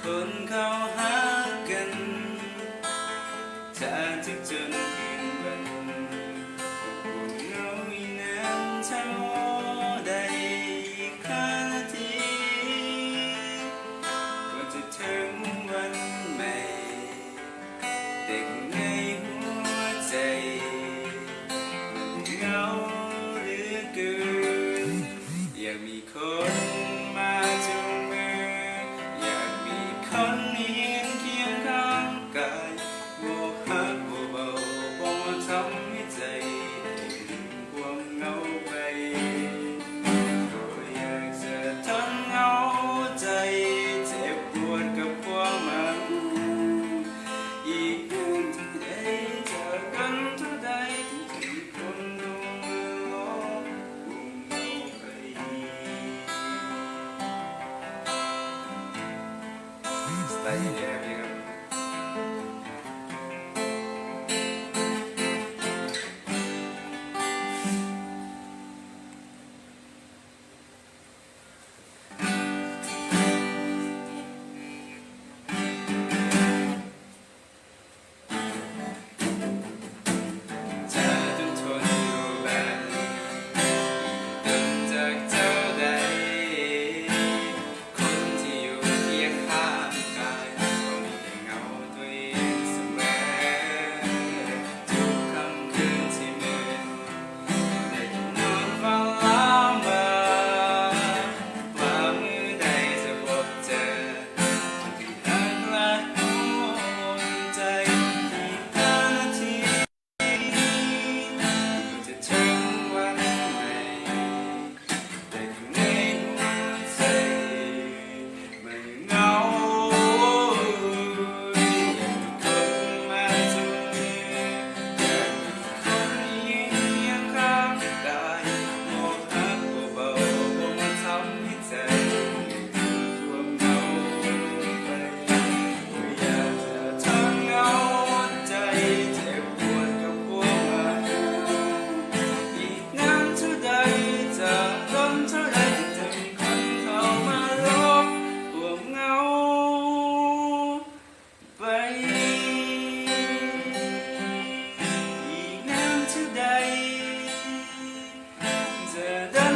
คนเข้าหากันจากทุกจนคืนวันเงาอีน้ำเท่าใดข้าทีก็จะถึงวันใหม่เด็กในหัวใจมันเหงาเหลือเกินอยากมีคนมาจูงมืออยากมีคนยืนเคียงข้างกายโบกหักเบาๆบ่ทำให้ใจได้ลืมความเหงาไปก็อยากจะทนเหงาใจเจ็บปวดกับความเหงาอีกนานที่ได้จากกันเท่าใดที่คนลงมือลบความเหงาไปสไตล์เดียวกันครับจะจนทนอยู่แบบนี้เดินจากเจ้าใดคนที่อยู่เคียงข้างกายก็มีแต่เงาตัวเองเสมอทุกค่ำคืนที่มืดได้นอนฝันละเมอว่ามื้อใดจะพบเจอคนที่รักและห่วงใจอีกนาทีก็จะถึงวันใหม่แต่ข้างในหัวใจมันเหงาอยากมีคนมาจูงมืออยากมีคนยืนเคียงข้างกายบอกรักเบาๆบ่มาทำให้ใจได้ลืมความเหงาไปก็อยากจะทนเหงาใจเจ็บปวดกับความเหงาอีกนานเท่าใดจะทนเท่าใดจะมีคนเข้ามาลบความเหงาไปอีกนานเท่าใดจะได้